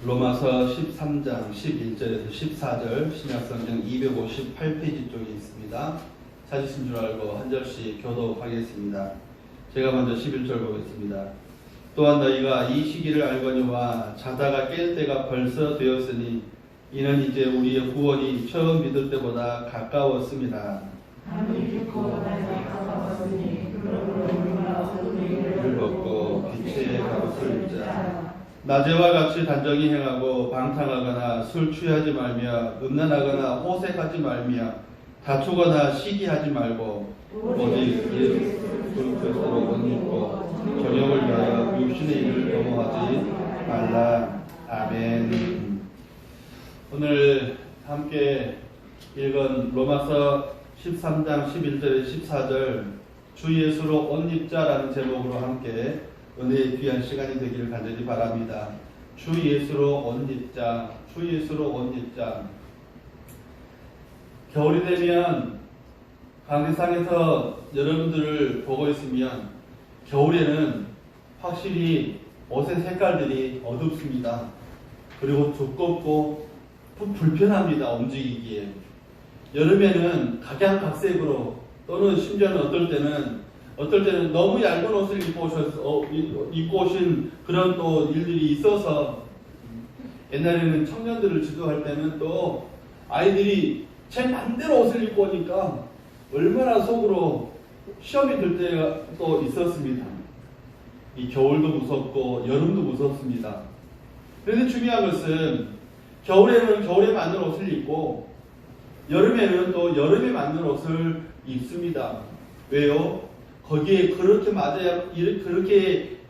로마서 13장 11절에서 14절 신약성경 258페이지 쪽에 있습니다. 찾으신 줄 알고 한 절씩 교독하겠습니다. 제가 먼저 11절 보겠습니다. 또한 너희가 이 시기를 알거니와 자다가 깰 때가 벌써 되었으니 이는 이제 우리의 구원이 처음 믿을 때보다 가까웠습니다. 를 벗고 빛의 갑옷을 입자. 낮에와 같이 단정히 행하고 방탕하거나 술 취하지 말며 음란하거나 호색하지 말며 다투거나 시기하지 말고 오직 예수 그리스도로 옷 입고 정욕을 위하여 육신의 일을 도모하지 말라. 아멘. 오늘 함께 읽은 로마서 13장 11절에 14절 주 예수로 옷 입자라는 제목으로 함께 은혜의 귀한 시간이 되기를 간절히 바랍니다. 주 예수로 옷 입자, 주 예수로 옷 입자. 겨울이 되면 강세상에서 여러분들을 보고 있으면 겨울에는 확실히 옷의 색깔들이 어둡습니다. 그리고 두껍고 불편합니다. 움직이기에. 여름에는 각양각색으로 또는 심지어는 어떨 때는 너무 얇은 옷을 입고 오신 그런 또 일들이 있어서 옛날에는 청년들을 지도할 때는 또 아이들이 제 맘대로 옷을 입고 오니까 얼마나 속으로 시험이 들 때가 또 있었습니다. 이 겨울도 무섭고 여름도 무섭습니다. 그런데 중요한 것은 겨울에는 겨울에 맞는 옷을 입고 여름에는 또 여름에 맞는 옷을 입습니다. 왜요? 거기에 그렇게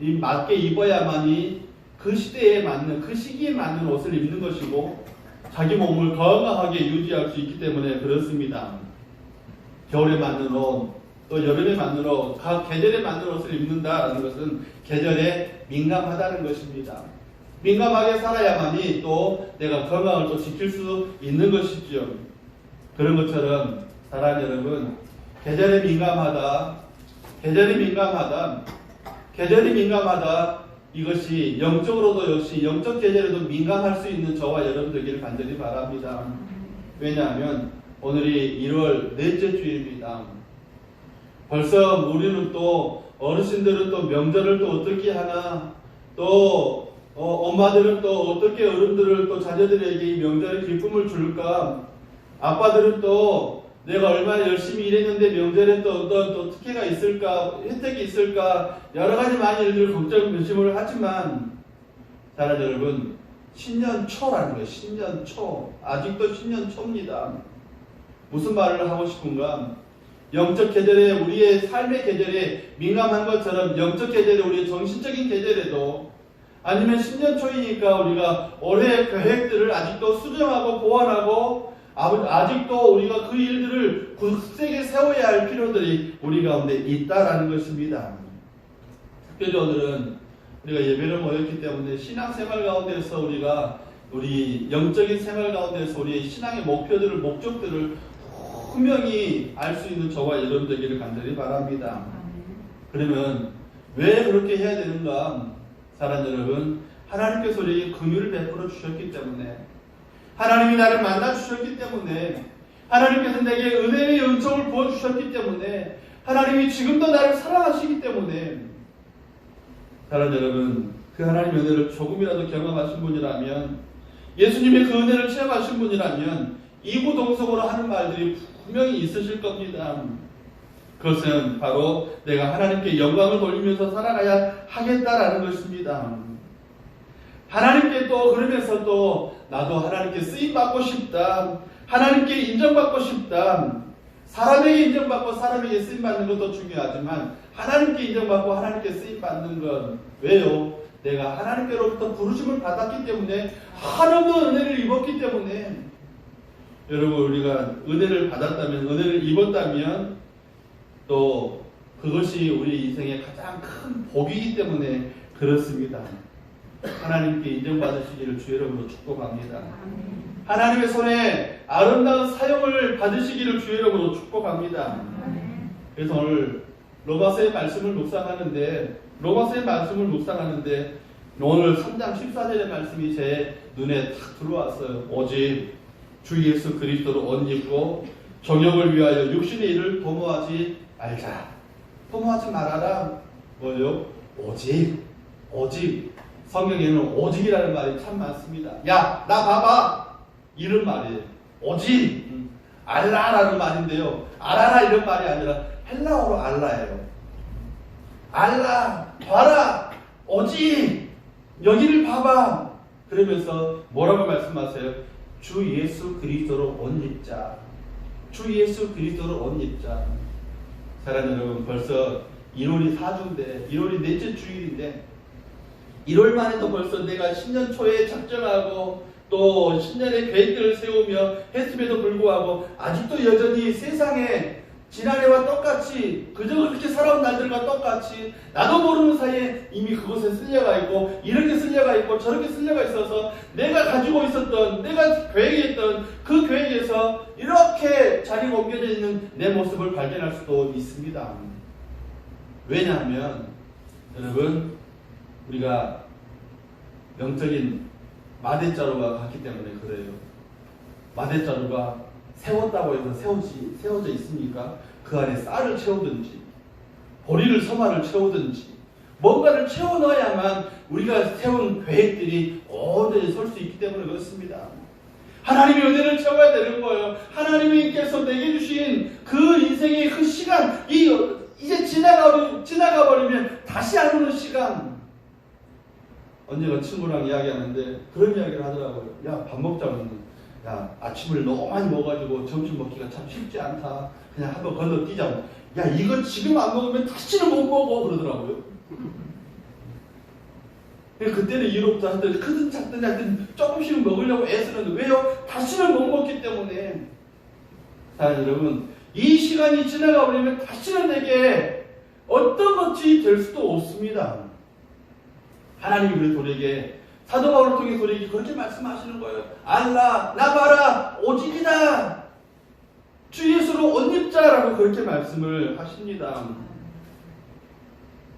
맞게 입어야만이 그 시대에 맞는, 그 시기에 맞는 옷을 입는 것이고 자기 몸을 건강하게 유지할 수 있기 때문에 그렇습니다. 겨울에 맞는 옷, 또 여름에 맞는 옷, 각 계절에 맞는 옷을 입는다는 것은 계절에 민감하다는 것입니다. 민감하게 살아야만이 또 내가 건강을 또 지킬 수 있는 것이죠. 그런 것처럼 사랑하는 여러분, 계절에 민감하다. 이것이 영적으로도 역시 영적 계절에도 민감할 수 있는 저와 여러분 되기를 간절히 바랍니다. 왜냐하면 오늘이 1월 넷째 주일입니다. 벌써 우리는 또 어르신들은 또 명절을 또 어떻게 하나, 또 엄마들은 또 어떻게 어른들을 또 자녀들에게 이 명절의 기쁨을 줄까, 아빠들은 또 내가 얼마나 열심히 일했는데 명절에 또 어떤 또 특혜가 있을까, 혜택이 있을까, 여러 가지 많은 일들 걱정, 근심을 하지만, 사랑하는 여러분, 신년초라는 거예요. 신년초. 아직도 신년초입니다. 무슨 말을 하고 싶은가? 영적 계절에, 우리의 삶의 계절에 민감한 것처럼 영적 계절에, 우리의 정신적인 계절에도, 아니면 신년초이니까 우리가 올해의 계획들을 아직도 수정하고 보완하고 아직도 우리가 그 일들을 굳세게 세워야 할 필요들이 우리 가운데 있다라는 것입니다. 특별히 오늘은 우리가 예배를 모였기 때문에 신앙생활 가운데서 우리 영적인 생활 가운데서 우리의 신앙의 목표들을, 목적들을 분명히 알 수 있는 저와 여러분 되기를 간절히 바랍니다. 그러면 왜 그렇게 해야 되는가? 사랑하는 여러분, 하나님께서 우리에게 긍휼을 베풀어 주셨기 때문에, 하나님이 나를 만나 주셨기 때문에, 하나님께서 내게 은혜의 은총을 부어 주셨기 때문에, 하나님이 지금도 나를 사랑하시기 때문에, 사랑하는 여러분, 그 하나님의 은혜를 조금이라도 경험하신 분이라면, 예수님의 그 은혜를 체험하신 분이라면 이구동성으로 하는 말들이 분명히 있으실 겁니다. 그것은 바로 내가 하나님께 영광을 돌리면서 살아가야 하겠다라는 것입니다. 하나님께 또 그러면서 또 나도 하나님께 쓰임받고 싶다. 하나님께 인정받고 싶다. 사람에게 인정받고 사람에게 쓰임받는 것도 중요하지만 하나님께 인정받고 하나님께 쓰임받는 건 왜요? 내가 하나님께로부터 부르심을 받았기 때문에, 한없는 은혜를 입었기 때문에, 여러분, 우리가 은혜를 받았다면, 은혜를 입었다면 또 그것이 우리 인생의 가장 큰 복이기 때문에 그렇습니다. 하나님께 인정받으시기를 주 여러분으로 축복합니다. 하나님의 손에 아름다운 사용을 받으시기를 주 여러분으로 축복합니다. 그래서 오늘 로마서의 말씀을 묵상하는데 오늘 3장 14절의 말씀이 제 눈에 탁 들어왔어요. 오직 주 예수 그리스도로 옷 입고 정욕을 위하여 육신의 일을 도모하지 말자. 도모하지 말아라. 뭐요? 오직. 성경에는 오직이라는 말이 참 많습니다. 야, 나 봐봐. 이런 말이에요. 오직. 알라라는 말인데요. 알아라 이런 말이 아니라 헬라어로 알라예요. 알라, 봐라. 오직. 여기를 봐봐. 그러면서 뭐라고 말씀하세요? 주 예수 그리스도로 옷 입자. 주 예수 그리스도로 옷 입자. 사랑하는 여러분, 벌써 1월이 4주인데 1월이 넷째 주일인데 1월만 해도 벌써 내가 신년 초에 작정하고 또 신년의 계획들을 세우며 했음에도 불구하고 아직도 여전히 세상에 지난해와 똑같이 그저 그렇게 살아온 날들과 똑같이 나도 모르는 사이에 이미 그곳에 쓸려가 있고 이렇게 쓸려가 있고 저렇게 쓸려가 있어서 내가 가지고 있었던 내가 계획했던 그 계획에서 이렇게 자리가 옮겨져 있는 내 모습을 발견할 수도 있습니다. 왜냐하면 여러분 우리가 영적인 마대자루가 같기 때문에 그래요. 마대자루가 세웠다고 해서 세워져 있습니까? 그 안에 쌀을 채우든지 보리를 서마를 채우든지 뭔가를 채워 넣어야만 우리가 세운 계획들이 온전히 설 수 있기 때문에 그렇습니다. 하나님의 은혜를 채워야 되는 거예요. 하나님께서 내게 주신 그 인생의 그 시간 이제 지나가 버리면 다시 안 오는 시간. 언젠가 친구랑 이야기하는데 그런 이야기를 하더라고요. 야, 밥 먹자면 야, 아침을 너무 많이 먹어가지고 점심 먹기가 참 쉽지 않다. 그냥 한번 건너뛰자고. 야, 이거 지금 안 먹으면 다시는 못 먹어. 그러더라고요. 그때는 이로부터 하여튼 크든 작든 하여튼 조금씩은 먹으려고 애쓰는데 왜요? 다시는 못 먹기 때문에. 자, 여러분, 이 시간이 지나가 버리면 다시는 내게 어떤 것이 될 수도 없습니다. 하나님이 우리 우리에게 사도 바울을 통해 우리에게 그렇게 말씀하시는 거예요. 알라, 나 봐라, 오직이다. 주 예수로 옷 입자라고 그렇게 말씀을 하십니다.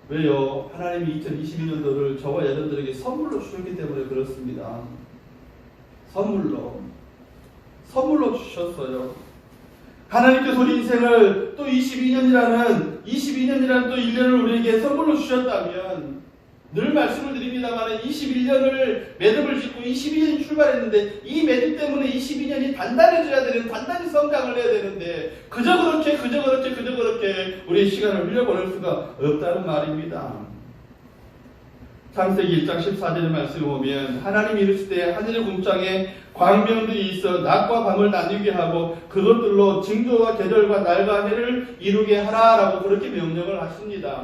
왜요? 하나님이 2022년도를 저와 여러분들에게 선물로 주셨기 때문에 그렇습니다. 선물로 주셨어요. 하나님께서 우리 인생을 또 22년이라는 또 1년을 우리에게 선물로 주셨다면 늘 말씀을 드립니다만 21년을 매듭을 짓고 22년이 출발했는데 이 매듭 때문에 22년이 단단해져야 되는 단단히 성장을 해야 되는데 그저 그렇게 우리의 시간을 흘려보낼 수가 없다는 말입니다. 창세기 1장 14절의 말씀을 보면 하나님이 이르실 때 하늘의 궁창에 광명들이 있어 낮과 밤을 나뉘게 하고 그것들로 징조와 계절과 날과 해를 이루게 하라라고 그렇게 명령을 하십니다.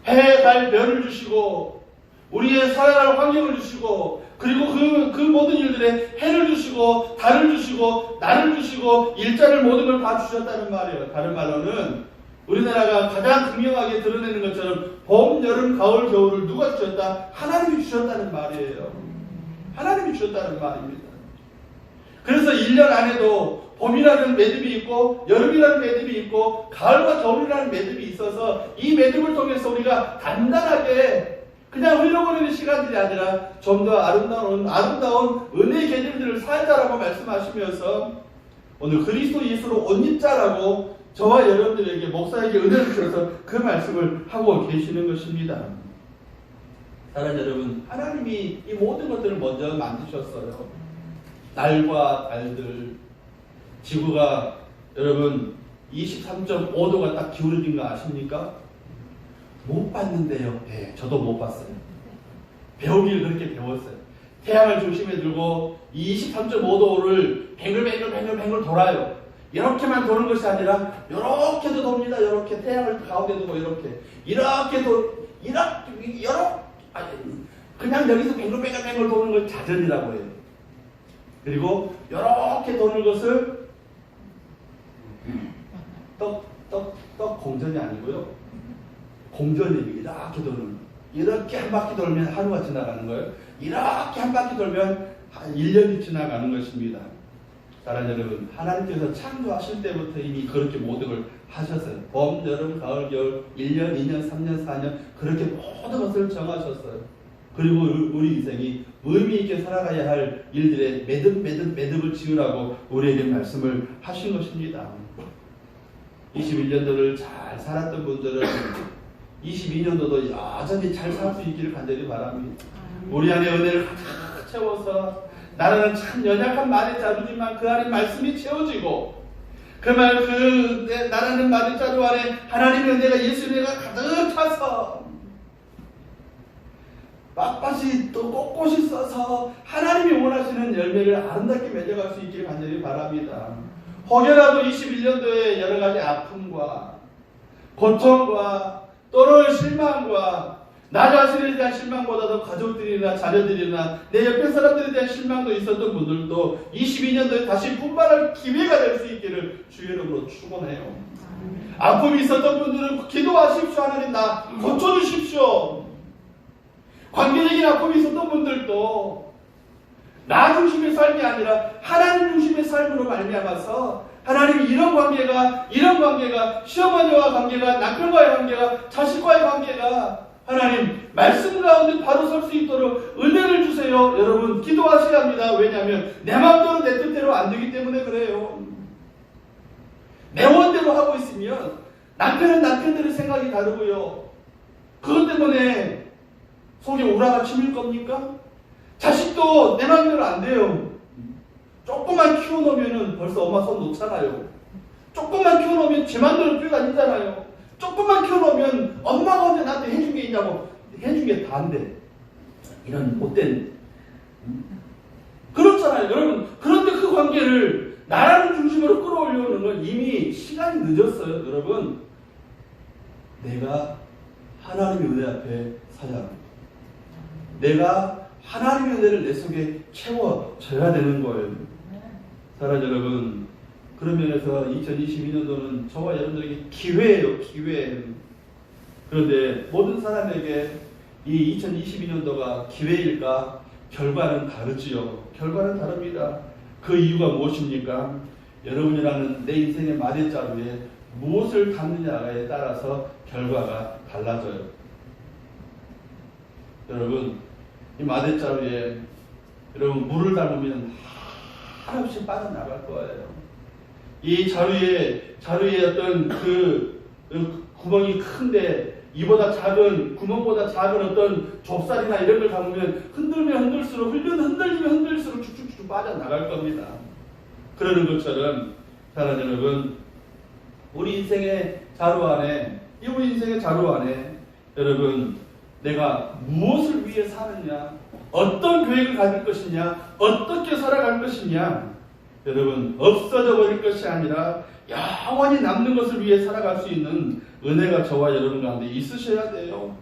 해, 달, 별을 주시고 우리의 살아갈 환경을 주시고 그리고 그 모든 일들에 해를 주시고 달을 주시고 날을 주시고 일자를 모든 걸 다 주셨다는 말이에요. 다른 말로는 우리나라가 가장 극명하게 드러내는 것처럼 봄, 여름, 가을, 겨울을 누가 주셨다? 하나님이 주셨다는 말이에요. 하나님이 주셨다는 말입니다. 그래서 1년 안에도 봄이라는 매듭이 있고 여름이라는 매듭이 있고 가을과 겨울이라는 매듭이 있어서 이 매듭을 통해서 우리가 단단하게 그냥 흘러보내는 시간들이 아니라 좀 더 아름다운 은혜의 계절들을 살자라고 말씀하시면서 오늘 그리스도 예수로 옷 입자라고 저와 여러분들에게 목사에게 은혜를 주셔서 그 말씀을 하고 계시는 것입니다. 사랑하는 여러분, 하나님이 이 모든 것들을 먼저 만드셨어요. 날과 달들, 지구가 여러분 23.5도가 딱 기울어진 거 아십니까? 못 봤는데요. 네, 저도 못 봤어요. 배우기를 그렇게 배웠어요. 태양을 중심에 들고 23.5도를 뱅글뱅글 돌아요. 이렇게만 도는 것이 아니라 이렇게도 돕니다. 이렇게 태양을 가운데 두고 그냥 여기서 뱅글뱅글 도는 걸 자전이라고 해요. 그리고 이렇게 도는 것을 떡 공전이 아니고요. 공전이 이렇게 도는, 이렇게 한 바퀴 돌면 하루가 지나가는 거예요. 이렇게 한 바퀴 돌면 1년이 지나가는 것입니다. 사랑하는 여러분, 하나님께서 창조하실 때부터 이미 그렇게 모든 걸 하셨어요. 봄, 여름, 가을, 겨울, 1년, 2년, 3년, 4년 그렇게 모든 것을 정하셨어요. 그리고 우리 인생이 의미 있게 살아가야 할 일들에 매듭을 지으라고 우리에게 말씀을 하신 것입니다. 21년도를 잘 살았던 분들은 22년도도 여전히 잘 살 수 있기를 간절히 바랍니다. 우리 안에 은혜를 가득 채워서 나라는 참 연약한 말의 자루지만 그 안에 말씀이 채워지고 나라는 말의 자루 안에 하나님의 은혜가 예수의 은혜가 가득 차서 빳빳이 또 꼿꼿이 써서 하나님이 원하시는 열매를 아름답게 맺어갈 수 있기를 간절히 바랍니다. 혹여라도 21년도에 여러 가지 아픔과 고통과 또는 실망과 나 자신에 대한 실망보다도 가족들이나 자녀들이나 내 옆에 사람들에 대한 실망도 있었던 분들도 22년도에 다시 분발할 기회가 될 수 있기를 주의 이름으로 축원해요. 아픔이 있었던 분들은 기도하십시오. 하나님 나 고쳐주십시오. 관계적인 아픔이 있었던 분들도 나 중심의 삶이 아니라 하나님 중심의 삶으로 말미암아서 하나님이 이런 관계가 시어머니와 관계가 남편과의 관계가 자식과의 관계가 하나님 말씀 가운데 바로 설 수 있도록 은혜를 주세요. 여러분 기도하셔야 합니다. 왜냐하면 내 마음대로 내 뜻대로 안 되기 때문에 그래요. 내 원대로 하고 있으면 남편은 남편대로 생각이 다르고요. 그것 때문에 속에 우라가 치밀 겁니까? 자식도 내 마음대로 안 돼요. 조금만 키워놓으면 벌써 엄마 손 놓잖아요. 조금만 키워놓으면 제 마음대로 뛰어다니잖아요. 조금만 키워놓으면 엄마가 언제 나한테 해준 게 있냐고 해준 게 다 안 돼. 이런 못된 그렇잖아요. 여러분 그런데 그 관계를 나라는 중심으로 끌어올려오는 건 이미 시간이 늦었어요. 여러분 내가 하나님의 은혜 앞에 서야 합니다. 내가 하나님의 은혜를 내 속에 채워줘야 되는 거예요. 사랑하는 여러분 그런 면에서 2022년도는 저와 여러분들에게 기회예요. 기회. 그런데 모든 사람에게 이 2022년도가 기회일까? 결과는 다르지요. 결과는 다릅니다. 그 이유가 무엇입니까? 여러분이라는 내 인생의 마대자루에 무엇을 담느냐에 따라서 결과가 달라져요. 여러분 이 마대자루에 여러분 물을 담으면 한없이 빠져나갈 거예요. 이 자루에 어떤 그 구멍이 큰데 이보다 작은 구멍보다 작은 어떤 좁쌀이나 이런 걸 담으면 흔들리면 흔들릴수록 쭉쭉쭉 빠져나갈 겁니다. 그러는 것처럼 사랑하는 여러분 우리 인생의 자루 안에 여러분 내가 무엇을 위해 사느냐 어떤 계획을 가질 것이냐 어떻게 살아갈 것이냐 여러분 없어져 버릴 것이 아니라 영원히 남는 것을 위해 살아갈 수 있는 은혜가 저와 여러분 가운데 있으셔야 돼요.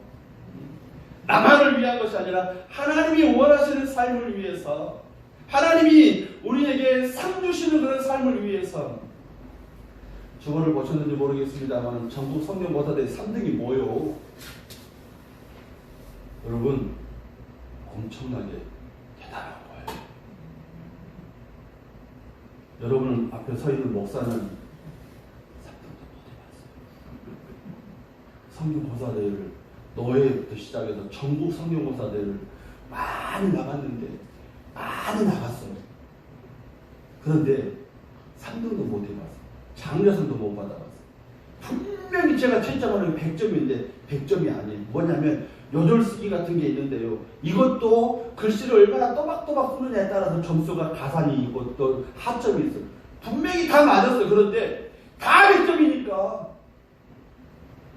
나만을 위한 것이 아니라 하나님이 원하시는 삶을 위해서 하나님이 우리에게 상 주시는 그런 삶을 위해서 저거를 보셨는지 모르겠습니다만 전국 성경고사대 3등이 뭐요? 여러분 엄청나게 대단한 거예요. 여러분 앞에 서 있는 목사는 3등도 못 해봤어요. 성경고사대회를 노예부터 시작해서 전국 성경고사대회를 많이 나갔어요. 그런데 3등도 못 해봤어요. 장려상도 못 받아봤어요. 분명히 제가 채점하는 100점인데 100점이 아니에요. 뭐냐면 요절 쓰기 같은 게 있는데요. 이것도 글씨를 얼마나 또박또박 쓰느냐에 따라서 점수가 가산이 있고 또 하점이 있어요. 분명히 다 맞았어요. 그런데 다 100점이니까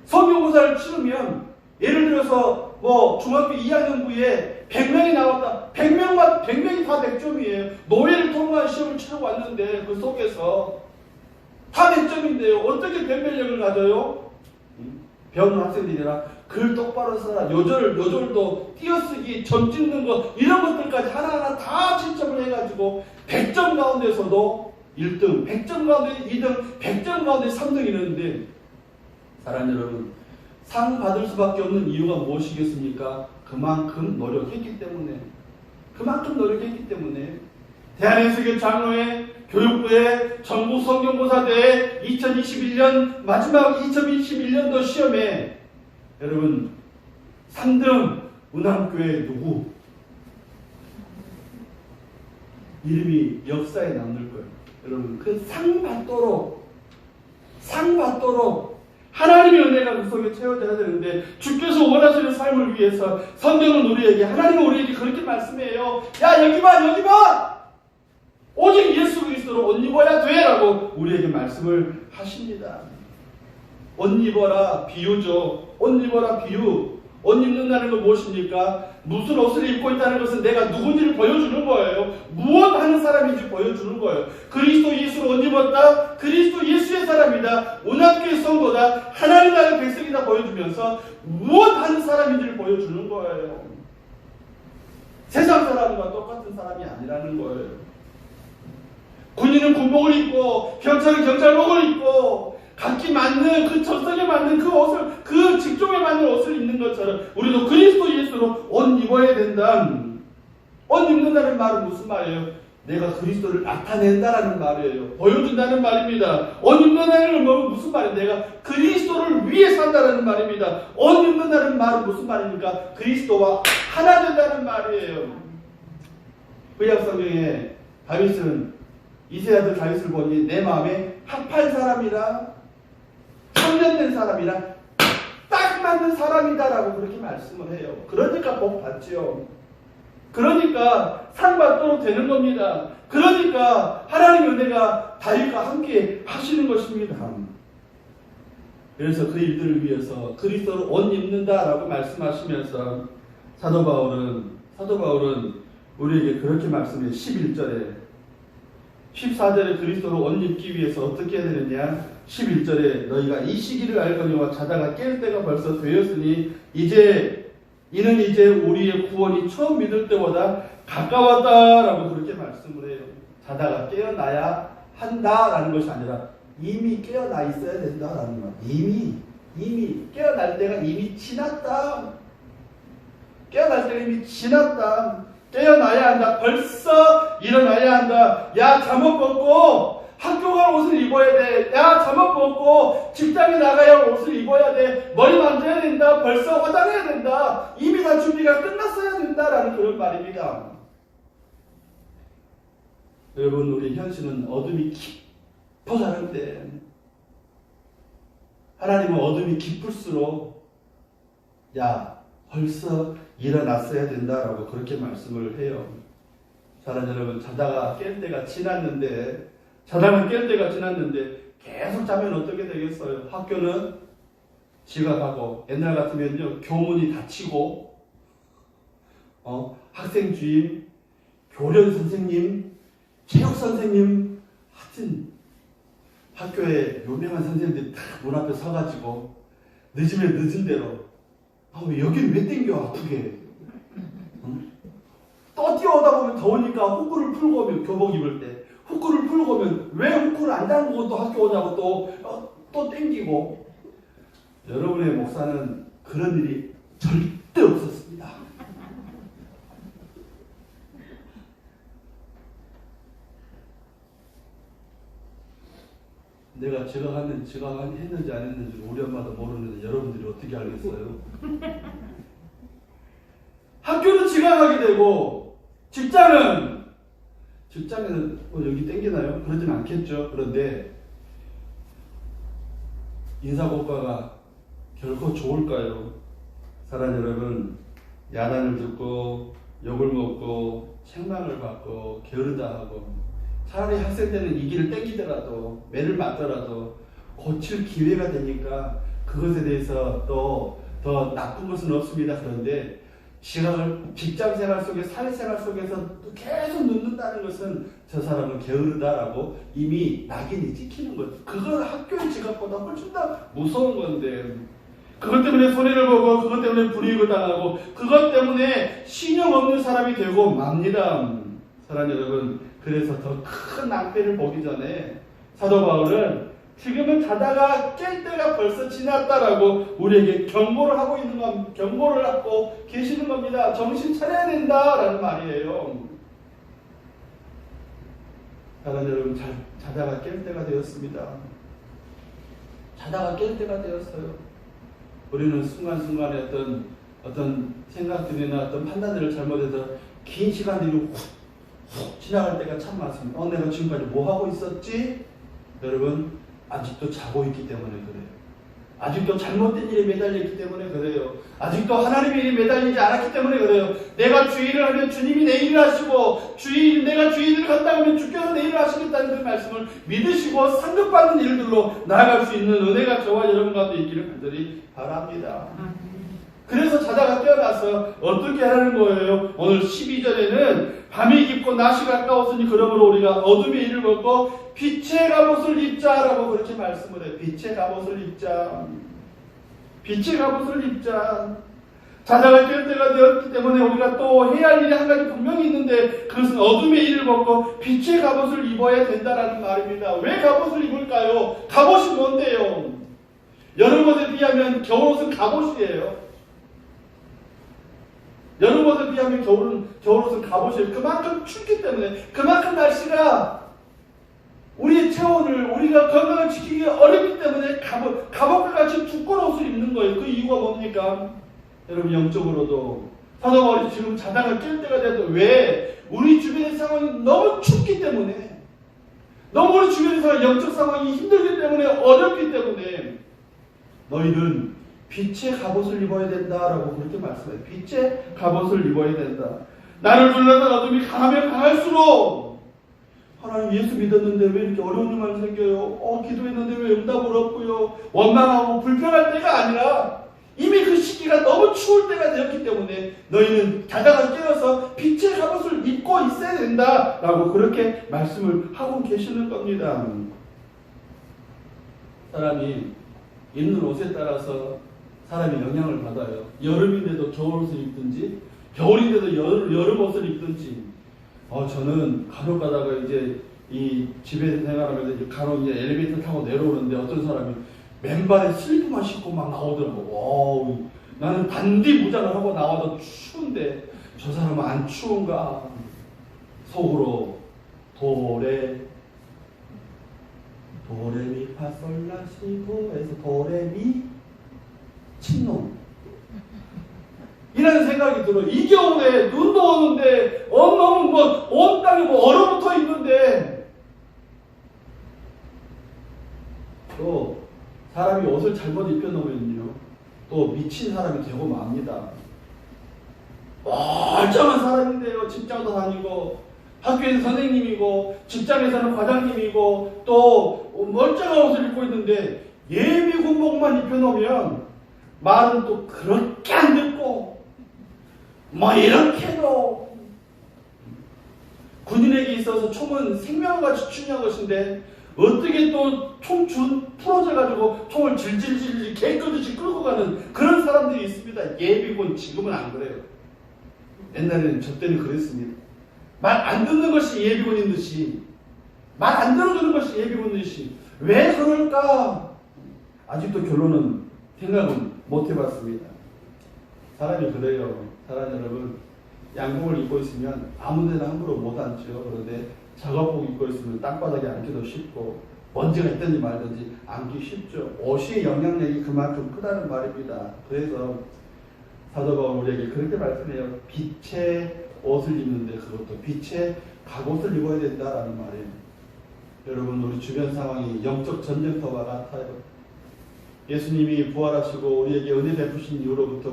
성경고사를 치르면 예를 들어서 뭐 중학교 2학년부에 100명이 나왔다. 100명이 다 100점이에요. 노예를 통과한 시험을 치르고 왔는데 그 속에서 다 100점인데요. 어떻게 변별력을 가져요? 배우는 학생들이라 글 똑바로 써라. 요절도 띄어쓰기, 점 찍는 거 이런 것들까지 하나하나 다 채점을 해가지고 100점 가운데서도 1등, 100점 가운데 2등, 100점 가운데 3등 이러는데 사랑하는 여러분 상 받을 수밖에 없는 이유가 무엇이겠습니까? 그만큼 노력했기 때문에 대한예수교 장로회 교육부의 전국 성경고사대회 2021년 마지막 2021년도 시험에 여러분 3등 운암교회 누구? 이름이 역사에 남을 거예요. 여러분, 그 상 받도록 하나님의 은혜가 그 속에 채워져야 되는데, 주께서 원하시는 삶을 위해서 성경은 우리에게, 하나님은 우리에게 그렇게 말씀해요. 야, 여기 봐! 오직 예수 그리스도로 옷 입어야 돼! 라고 우리에게 말씀을 하십니다. 옷 입어라, 비유죠. 옷 입어라, 비유. 옷 입는다는 건 무엇입니까? 무슨 옷을 입고 있다는 것은 내가 누군지를 보여주는 거예요. 무엇 하는 사람인지 보여주는 거예요. 그리스도 예수로 옷 입었다. 그리스도 예수의 사람이다. 운합교의 성도다. 하나님 나라의 백성이다 보여주면서 무엇 하는 사람인지를 보여주는 거예요. 세상 사람과 똑같은 사람이 아니라는 거예요. 군인은 군복을 입고 경찰은 경찰복을 입고 각기 맞는 그 적성에 맞는 그 옷을, 그 직종에 맞는 옷을 입는 것처럼 우리도 그리스도 예수로 옷 입어야 된다. 옷 입는다는 말은 무슨 말이에요? 내가 그리스도를 나타낸다라는 말이에요. 보여준다는 말입니다. 옷 입는다는 건 무슨 말이에요? 내가 그리스도를 위해 산다라는 말입니다. 옷 입는다는 말은 무슨 말입니까? 그리스도와 하나 된다는 말이에요. 구약 성경에 다윗은 이새의 아들 다윗을 보니 내 마음에 합한 사람이라, 청년된 사람이라, 딱 맞는 사람이다라고 그렇게 말씀을 해요. 그러니까 복 받지요. 그러니까 상 받도록 되는 겁니다. 그러니까 하나님의 은혜가 다윗과 함께 하시는 것입니다. 그래서 그 일들을 위해서 그리스도를 옷 입는다라고 말씀하시면서 사도 바울은 우리에게 그렇게 말씀해요. 11절에 14절에 그리스도를 옷 입기 위해서 어떻게 해야 되느냐? 11절에 너희가 이 시기를 알거니와 자다가 깰 때가 벌써 되었으니 이는 이제 우리의 구원이 처음 믿을 때보다 가까웠다라고 그렇게 말씀을 해요. 자다가 깨어나야 한다라는 것이 아니라 이미 깨어나 있어야 된다라는 말. 이미 깨어날 때가 이미 지났다. 깨어날 때가 이미 지났다. 깨어나야 한다. 벌써 일어나야 한다. 야, 잠옷 벗고 학교 갈 옷을 입어야 돼. 야, 잠옷 벗고 직장에 나가야 할 옷을 입어야 돼. 머리 만져야 된다. 벌써 화장해야 된다. 이미 다 준비가 끝났어야 된다라는 그런 말입니다. 여러분, 우리 현실은 어둠이 깊어가는데 하나님은 어둠이 깊을수록 야, 벌써 일어났어야 된다라고 그렇게 말씀을 해요. 사랑 여러분, 자다가 깰 때가 지났는데 계속 자면 어떻게 되겠어요? 학교는 지각하고, 옛날 같으면요 교문이 닫히고, 학생 주임, 교련 선생님, 체육 선생님, 하여튼 학교에 유명한 선생님들이 다 문 앞에 서가지고 늦으면 늦은 대로 왜 여기는 왜 땡겨 아프게? 또 뛰어오다 보면 더우니까 후크를 풀고 오면 교복 입을 때 후크를 풀고 오면 왜 후크를 안 잠그고 또 학교 오냐고 또 땡기고. 여러분의 목사는 그런 일이 절대 없었습니다. 내가 지각했는지 안 했는지 우리 엄마도 모르는데 여러분들이 어떻게 알겠어요? 학교는 지각하게 되고 직장에는 여기 땡기나요? 그러진 않겠죠. 그런데 인사고과가 결코 좋을까요? 사랑 여러분, 야단을 듣고 욕을 먹고 책망을 받고 게으르다 하고, 차라리 학생 때는 이 길을 땡기더라도 매를 맞더라도 고칠 기회가 되니까 그것에 대해서 또 더 나쁜 것은 없습니다. 그런데 지각을 직장생활 속에 사회생활 속에서 또 계속 늦는다는 것은 저 사람은 게으르다라고 이미 낙인이 찍히는 거죠. 그건 학교의 지각보다 훨씬 더 무서운 건데, 그것 때문에 손해를 보고 그것 때문에 불이익을 당하고 그것 때문에 신용 없는 사람이 되고 맙니다. 사랑하는 여러분, 그래서 더 큰 낭패를 보기 전에 사도 바울은 지금은 자다가 깰 때가 벌써 지났다라고 우리에게 경고를 하고 계시는 겁니다. 정신 차려야 된다라는 말이에요. 사랑하는 여러분, 자다가 깰 때가 되었습니다. 자다가 깰 때가 되었어요. 우리는 순간순간에 어떤 생각들이나 어떤 판단들을 잘못해서 긴 시간들이 훅 지나갈 때가 참 많습니다. 내가 지금까지 뭐 하고 있었지? 여러분, 아직도 자고 있기 때문에 그래요. 아직도 잘못된 일에 매달렸기 때문에 그래요. 아직도 하나님의 일에 매달리지 않았기 때문에 그래요. 내가 주일을 하면 주님이 내 일을 하시고, 내가 주일을 간다 하면 주께서 내 일을 하시겠다는 그 말씀을 믿으시고 상급받는 일들로 나아갈 수 있는 은혜가 저와 여러분 가운데 있기를 간절히 바랍니다. 그래서 자다가 깨어나서 어떻게 하라는 거예요? 오늘 12절에는 밤이 깊고 낮이 가까웠으니 그러므로 우리가 어둠의 일을 벗고 빛의 갑옷을 입자라고 그렇게 말씀을 해요. 빛의 갑옷을 입자. 빛의 갑옷을 입자. 자다가 깰 때가 되었기 때문에 우리가 또 해야 할 일이 한 가지 분명히 있는데 그것은 어둠의 일을 벗고 빛의 갑옷을 입어야 된다라는 말입니다. 왜 갑옷을 입을까요? 갑옷이 뭔데요? 여름옷에 비하면 겨울옷은 갑옷이에요. 여름옷에 비하면 겨울옷은 갑옷이에요. 그만큼 춥기 때문에, 그만큼 날씨가 우리의 체온을, 우리가 건강을 지키기 어렵기 때문에 갑옷과 같이 두꺼운 옷을 입는 거예요. 그 이유가 뭡니까? 여러분, 영적으로도 사도 바울이 지금 자다가 깰 때가 돼도 왜? 우리 주변의 상황이 너무 춥기 때문에, 너무 우리 주변의 상황, 영적 상황이 힘들기 때문에, 어렵기 때문에 너희는 빛의 갑옷을 입어야 된다라고 그렇게 말씀해요. 빛의 갑옷을 입어야 된다. 나를 둘러싼 어둠이 강하면 강할수록 하나님 예수 믿었는데 왜 이렇게 어려운 일만 생겨요? 기도했는데 왜 응답을 없고요? 원망하고 불평할 때가 아니라 이미 그 시기가 너무 추울 때가 되었기 때문에 너희는 자다가 깨어서 빛의 갑옷을 입고 있어야 된다라고 그렇게 말씀을 하고 계시는 겁니다. 사람이 입는 옷에 따라서 사람이 영향을 받아요. 여름인데도 겨울옷을 입든지, 겨울인데도 여름옷을 입든지. 저는 간혹 가다가 이제 이 집에 생활하면서 이제 간혹 이제 엘리베이터 타고 내려오는데 어떤 사람이 맨발에 슬리퍼만 신고 막 나오더라고. 나는 단디 무장을 하고 나와도 추운데 저 사람은 안 추운가? 속으로 도레미파솔라시도에서 도레미 친놈 이라는 생각이 들어요. 이 겨울에 눈도 오는데 너무 온 땅이 얼어붙어 있는데 또 사람이 옷을 잘못 입혀놓으면요 또 미친 사람이 되고 맙니다. 멀쩡한 사람인데요, 직장도 다니고 학교에서 선생님이고 직장에서는 과장님이고 또 멀쩡한 옷을 입고 있는데 예비 군복만 입혀놓으면 말은 또 그렇게 안 듣고 이렇게도. 군인에게 있어서 총은 생명같이 중요한 것인데 어떻게 또 총 풀어져가지고 총을 질질질 개끄듯이 끌고 가는 그런 사람들이 있습니다. 예비군. 지금은 안 그래요. 옛날에는 저 때는 그랬습니다. 말 안 듣는 것이 예비군인 듯이, 말 안 들어주는 것이 예비군인 듯이. 왜 그럴까? 아직도 결론은 생각은 못 해봤습니다. 사람이 그래요. 사람 여러분, 양복을 입고 있으면 아무데나 함부로 못 앉죠. 그런데 작업복 입고 있으면 땅바닥에 앉기도 쉽고 먼지가 있든지 말든지 앉기 쉽죠. 옷의 영향력이 그만큼 크다는 말입니다. 그래서 사도 바울 우리에게 그렇게 말씀해요. 빛의 옷을 입는데 그것도 빛의 갑옷을 입어야 된다라는 말이에요. 여러분, 우리 주변 상황이 영적 전쟁터와 같아요. 예수님이 부활하시고 우리에게 은혜 베푸신 이후로부터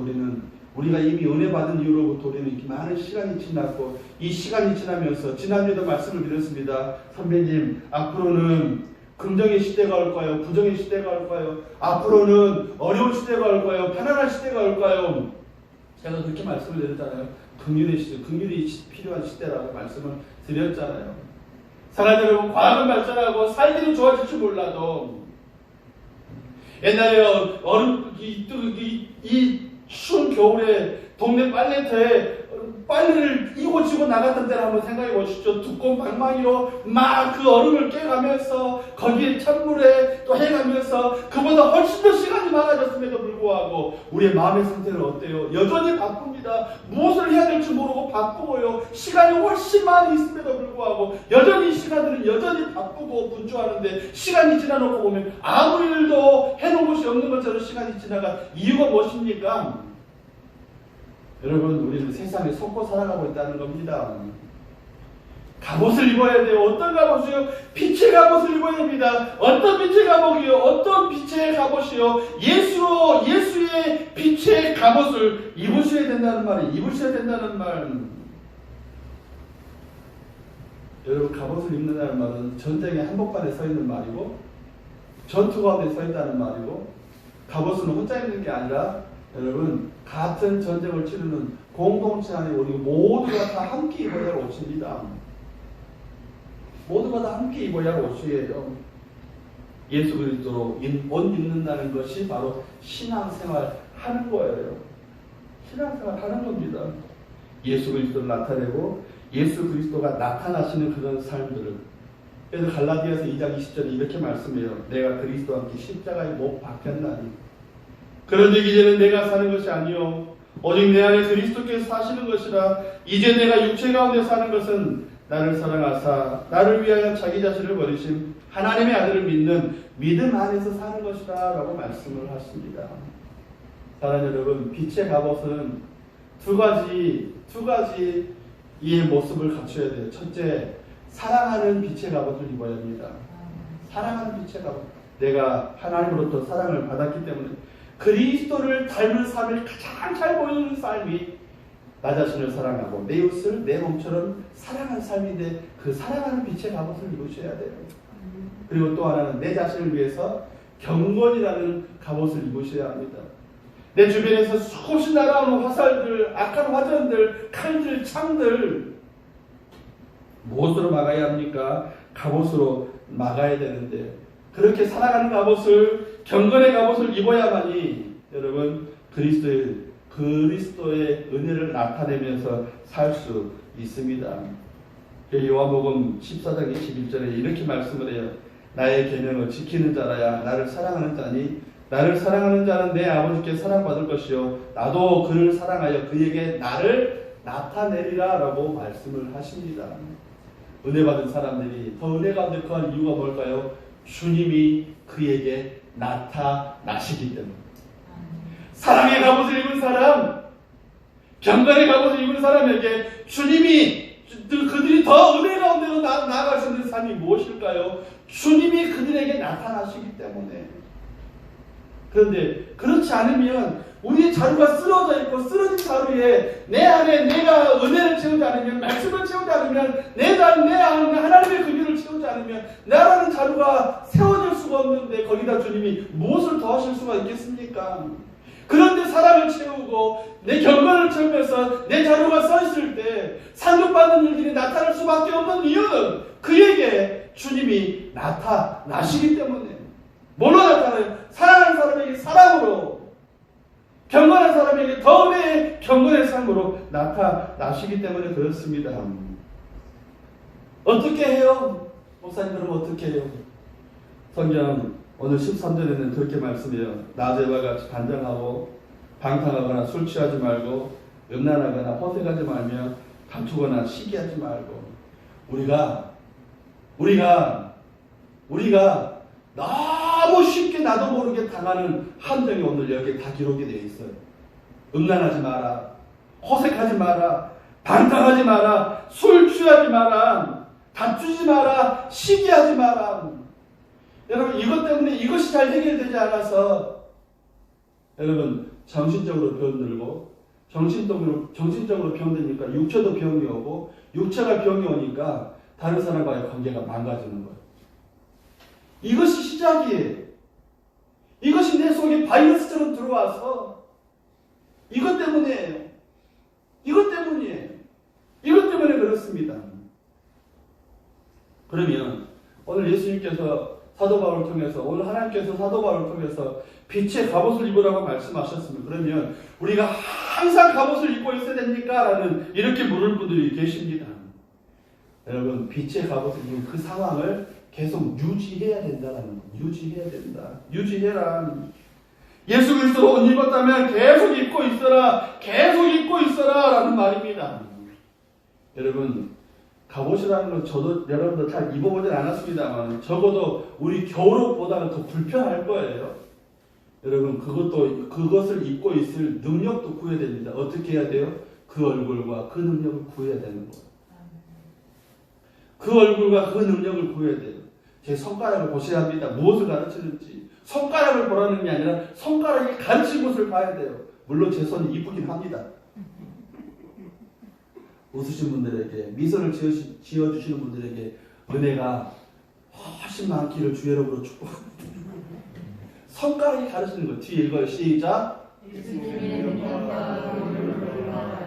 우리가 이미 은혜 받은 이후로부터 우리는 이렇게 많은 시간이 지났고, 이 시간이 지나면서 지난주에도 말씀을 드렸습니다. 선배님, 앞으로는 긍정의 시대가 올까요? 부정의 시대가 올까요? 앞으로는 어려운 시대가 올까요? 편안한 시대가 올까요? 제가 그렇게 말씀을 드렸잖아요. 긍휼의 시대, 긍휼이 필요한 시대라고 말씀을 드렸잖아요. 사랑하는 여러분, 과학은 발전하고 살기는 좋아질지 몰라도 옛날에 이 추운 겨울에 동네 빨래터에 빨래를 이고 지고 나갔던 때를 한번 생각해 보십시오. 두꺼운 방망이로 막 그 얼음을 깨가면서 거기에 찬물에 또 해가면서 그보다 훨씬 더 시간이 많아졌음에도 불구하고 우리의 마음의 상태는 어때요? 여전히 바쁩니다. 무엇을 해야 될지 모르고 바쁘고요. 시간이 훨씬 많이 있음에도 불구하고 여전히 시간들은 여전히 바쁘고 분주하는데, 시간이 지나놓고 보면 아무 일도 해놓은 것이 없는 것처럼 시간이 지나가. 이유가 무엇입니까? 여러분, 우리는 세상에 속고 살아가고 있다는 겁니다. 갑옷을 입어야 돼요. 어떤 갑옷이요? 빛의 갑옷을 입어야 됩니다. 어떤 빛의 갑옷이요? 어떤 빛의 갑옷이요? 예수의 빛의 갑옷을 입으셔야 된다는 말이, 입으셔야 된다는 말. 여러분, 갑옷을 입는다는 말은 전쟁의 한복판에 서 있는 말이고, 전투 가운데 서 있다는 말이고, 갑옷은 혼자 입는 게 아니라, 여러분, 같은 전쟁을 치르는 공동체 안에 우리 모두가 다 함께 입어야 할 옷입니다. 모두가 다 함께 입어야 할 옷이에요. 예수 그리스도로 옷 입는다는 것이 바로 신앙생활 하는 거예요. 신앙생활 하는 겁니다. 예수 그리스도를 나타내고 예수 그리스도가 나타나시는 그런 삶들을. 그래서 갈라디아서 2장 20절에 이렇게 말씀해요. 내가 그리스도와 함께 십자가에 못 박혔나니 그런즉 이제는 내가 사는 것이 아니요 오직 내 안에 그리스도께서 사시는 것이라. 이제 내가 육체 가운데 사는 것은 나를 사랑하사 나를 위하여 자기 자신을 버리신 하나님의 아들을 믿는 믿음 안에서 사는 것이다 라고 말씀을 하십니다. 사랑하는 여러분, 빛의 갑옷은 두 가지 이 모습을 갖춰야 돼요. 첫째, 사랑하는 빛의 갑옷을 입어야 합니다. 사랑하는 빛의 갑옷. 내가 하나님으로부터 사랑을 받았기 때문에 그리스도를 닮은 삶을 가장 잘 보이는 삶이 나 자신을 사랑하고 내 이웃을 내 몸처럼 사랑하는 삶인데, 그 사랑하는 빛의 갑옷을 입으셔야 돼요. 그리고 또 하나는 내 자신을 위해서 경건이라는 갑옷을 입으셔야 합니다. 내 주변에서 수없이 날아오는 화살들, 악한 화전들, 칼들, 창들 무엇으로 막아야 합니까? 갑옷으로 막아야 되는데, 그렇게 살아가는 갑옷을, 경건의 갑옷을 입어야만이 여러분 그리스도의 은혜를 나타내면서 살 수 있습니다. 요한복음 14장 21절에 이렇게 말씀을 해요. 나의 계명을 지키는 자라야 나를 사랑하는 자니 나를 사랑하는 자는 내 아버지께 사랑받을 것이요 나도 그를 사랑하여 그에게 나를 나타내리라 라고 말씀을 하십니다. 은혜 받은 사람들이 더 은혜 가운데 거할 이유가 뭘까요? 주님이 그에게 나타나시기 때문에. 사랑의 갑옷을 입은 사람, 경건의 갑옷을 입은 사람에게 주님이, 그들이 더 은혜 가운데로 나아갈 수 있는 삶이 무엇일까요? 주님이 그들에게 나타나시기 때문에. 그런데 그렇지 않으면 우리의 자루가 쓰러져 있고, 쓰러진 자루에 내 안에 내가 은혜를 채우지 않으면, 말씀을 채우지 않으면, 내 안에 하나님의 긍휼을 채우지 않으면 나라는 자루가 세워질 수가 없는데 거기다 주님이 무엇을 더하실 수가 있겠습니까? 그런데 사랑을 채우고 내 경건을 채우면서 내 자루가 서 있을 때 상급받는 일들이 나타날 수밖에 없는 이유는 그에게 주님이 나타나시기 때문에. 뭘로 나타나요? 사랑하는 사람에게 사랑으로, 경건한 사람에게 더 은혜의 경건의 삶으로 나타나시기 때문에 그렇습니다. 어떻게 해요? 목사님, 그럼 어떻게 해요? 성경 오늘 13절에는 그렇게 말씀해요. 낮에와 같이 반장하고 방탕하거나 술 취하지 말고 음란하거나 허세하지 말며 다투거나 시기하지 말고. 우리가 너무 쉽게 나도 모르게 당하는 함정이 오늘 여기에 다 기록이 되어 있어요. 음란하지 마라, 호색하지 마라, 방탕하지 마라, 술 취하지 마라, 다투지 마라, 시기하지 마라. 여러분, 이것 때문에 이것이 잘 해결되지 않아서 여러분 정신적으로 병들고, 정신적으로 병되니까 육체도 병이 오고, 육체가 병이 오니까 다른 사람과의 관계가 망가지는 거예요. 이것이 시작이에요. 이것이 내 속에 바이러스처럼 들어와서 이것 때문이에요. 이것 때문에 그렇습니다. 그러면 오늘 예수님께서 사도 바울을 통해서, 오늘 하나님께서 사도 바울을 통해서 빛의 갑옷을 입으라고 말씀하셨습니다. 그러면 우리가 항상 갑옷을 입고 있어야 됩니까? 라는 이렇게 물을 분들이 계십니다. 여러분, 빛의 갑옷을 입은 그 상황을 계속 유지해야 된다는 거. 유지해야 된다. 유지해라. 예수 그리스도 옷 입었다면 계속 입고 있어라. 계속 입고 있어라. 라는 말입니다. 여러분, 갑옷이라는 건 저도 여러분들 잘 입어보진 않았습니다만 적어도 우리 겨울옷보다는 더 불편할 거예요. 여러분 그것을 입고 있을 능력도 구해야 됩니다. 어떻게 해야 돼요? 그 얼굴과 그 능력을 구해야 되는 거예요. 그 얼굴과 그 능력을 구해야 돼요. 제 손가락을 보셔야 합니다. 무엇을 가르치는지. 손가락을 보라는 게 아니라 손가락이 가르친 것을 봐야 돼요. 물론 제 손이 이쁘긴 합니다. 웃으신 분들에게, 미소를 지어주시는 분들에게 은혜가 훨씬 많기를 주 여러분으로 축복합니다. 손가락이 가르치는 거. 뒤에 읽어요. 시작.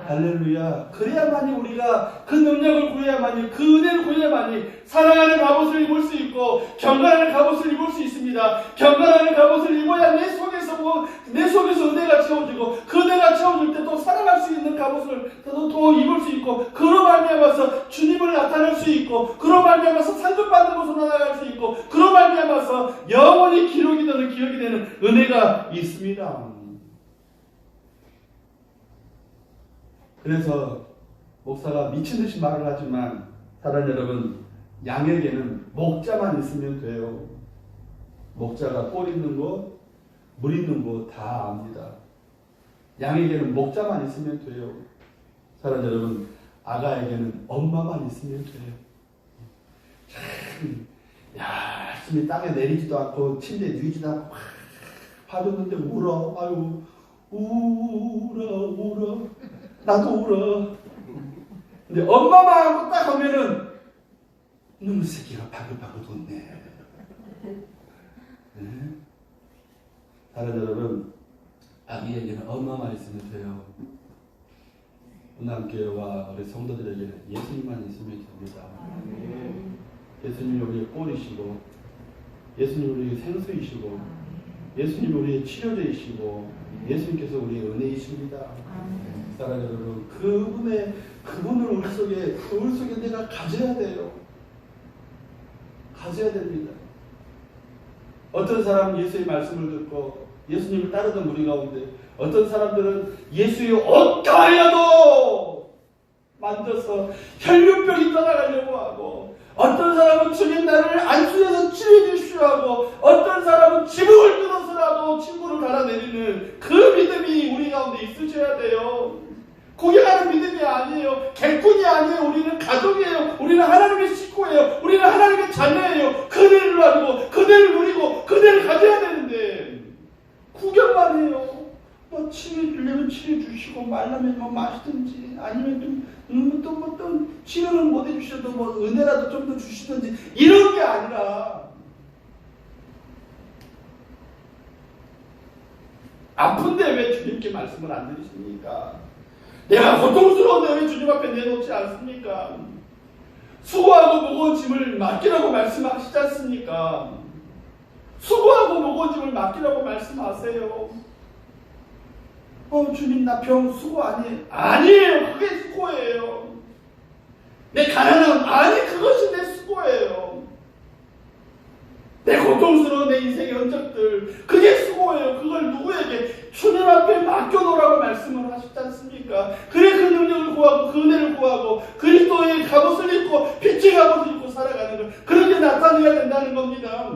할렐루야. 그래야만이 우리가 그 능력을 구해야만이, 그 은혜를 구해야만이 사랑하는 갑옷을 입을 수 있고 경건하는 갑옷을 입을 수 있습니다. 경건하는 갑옷을 입어야 내 속에서 은혜가 채워지고 그 은혜가 채워질 때 또 사랑할 수 있는 갑옷을 또 입을 수 있고 그로 말미암아서 주님을 나타낼 수 있고 그로 말미암아서 상급받는 곳으로 나아갈 수 있고 그로 말미암아서 영원히 기록이 되는 은혜가 있습니다. 그래서 목사가 미친듯이 말을 하지만 사랑 여러분, 양에게는 목자만 있으면 돼요. 목자가 꼴 있는 거, 물 있는 거 다 압니다. 양에게는 목자만 있으면 돼요. 사랑 여러분, 아가에게는 엄마만 있으면 돼요. 참 열심히 땅에 내리지도 않고 침대에 누이지도 않고 봐줬는데 울어. 아유 울어. 나도 울어. 근데 엄마만 하고 딱 하면은 놈의 새끼가 바글바글 돋네. 네? 다른 여러분, 아기에게는 엄마만 있으면 돼요. 운남교회와 우리 성도들에게는 예수님만 있으면 됩니다. 예수님이 우리의 꼴이시고, 예수님이 우리의 생수이시고, 예수님이 우리의 치료제이시고, 예수님께서 우리의 은혜이십니다. 사랑 여러분, 그분을 우리 속에 내가 가져야 돼요. 가져야 됩니다. 어떤 사람은 예수의 말씀을 듣고 예수님을 따르던 우리 가운데 어떤 사람들은 예수의 어떠하여도 만져서 혈류병이 떠나가려고 하고 어떤 사람은 주님 나를 안수해서 치료해 주시오 하고 어떤 사람은 지붕을 뚫어서라도 친구를 달아내리는 그 믿음이 우리 가운데 있으셔야 돼요. 구경하는 믿음이 아니에요. 객군이 아니에요. 우리는 가족이에요. 우리는 하나님의 식구예요. 우리는 하나님의 자녀예요. 그대를 알고 그대를 누리고 그대를 가져야 되는데 구경만 해요. 뭐 치료 주려면 치료 주시고 말라면 뭐 마시든지 아니면 또 치료는 못 해주셔도 뭐 은혜라도 좀 더 주시든지 이런 게 아니라 아픈데 왜 주님께 말씀을 안 드리십니까? 내가 고통스러운데 왜 주님 앞에 내놓지 않습니까? 수고하고 무거운 짐을 맡기라고 말씀하시지 않습니까? 수고하고 무거운 짐을 맡기라고 말씀하세요. 주님 나 병 수고 아니에요. 아니에요. 그게 수고예요. 내 가난함 아니 그것이 내 수고예요. 내 고통스러운 내 인생의 흔적들 그게 수고예요. 그걸 누구에게 주님 앞에 맡겨놓으라고 말씀을 하셨지 않습니까? 그래 그 능력을 구하고 그 은혜를 구하고 그리스도의 갑옷을 입고 빛의 갑옷을 입고 살아가는 것 그렇게 나타내야 된다는 겁니다.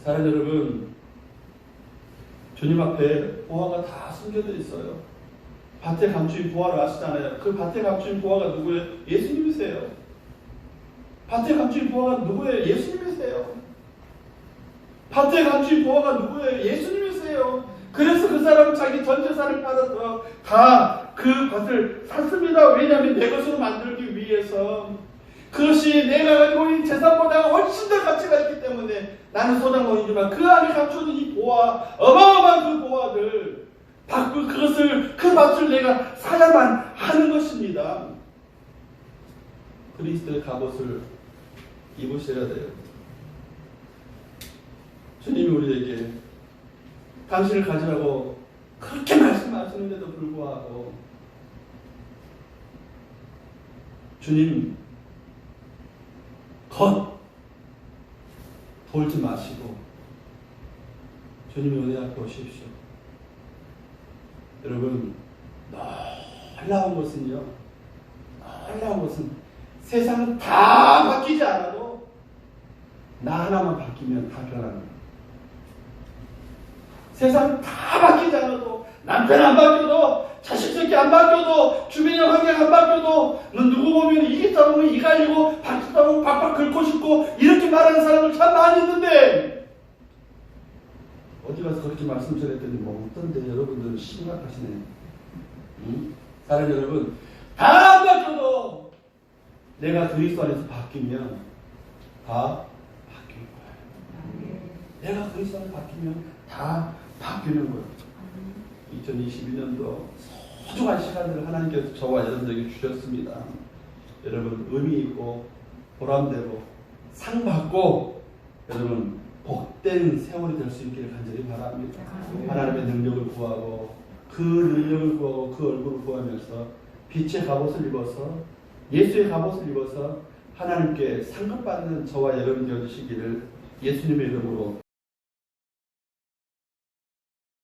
사랑 여러분, 주님 앞에 보화가 다 숨겨져 있어요. 밭에 감추인 보화를 아시잖아요. 그 밭에 감추인 보화가 누구예요? 예수님이세요. 밭에 감추인 보화가 누구예요? 예수님이세요. 밭에 감추인 보화가 누구예요? 예수님이세요. 그래서 그 사람은 자기 전 재산을 팔아서 다 그 밭을 샀습니다. 왜냐하면 내 것으로 만들기 위해서 그것이 내가 가지고 있는 재산보다 훨씬 더 가치가 있기 때문에 나는 소장원이지만 그 안에 감춰진 이 보화, 어마어마한 그 보화들 그 밭을 내가 사야만 하는 것입니다. 그리스도의 갑옷을 입으셔야 돼요. 주님이 우리에게 당신을 가지라고 그렇게 말씀하시는데도 불구하고 주님 돌지 마시고 주님의 은혜 앞에 오십시오. 여러분, 놀라운 것은 세상은 다 바뀌지 않아도 나 하나만 바뀌면 다 변하는 거예요. 세상 다 바뀌지 않아도, 남편 안 바뀌어도, 자식 새끼 안 바뀌어도, 주변의 환경 안 바뀌어도, 너 누구 보면 이기다 보면 이 갈리고, 바뀌다 보면 박박 긁고 싶고, 이렇게 말하는 사람들 참 많이 있는데, 어디 가서 그렇게 말씀 전했더니 뭐 어떤데 여러분들은 심각하시네. 응? 사랑하는 여러분, 다 안 바뀌어도 내가 그리스도 안에서 바뀌면 다 바뀌는 거예요. 내가 그리스도 안에서 바뀌면 다 바뀌는 거예요. 2022년도 소중한 시간들을 하나님께서 저와 여러분들에게 주셨습니다. 여러분 의미 있고 보람되고 상 받고 여러분 복된 세월이 될 수 있기를 간절히 바랍니다. 하나님의 능력을 구하고 그 능력을 구하고 그 얼굴을 구하면서 빛의 갑옷을 입어서 예수의 갑옷을 입어서 하나님께 상급받는 저와 여러분 되어주시기를 예수님의 이름으로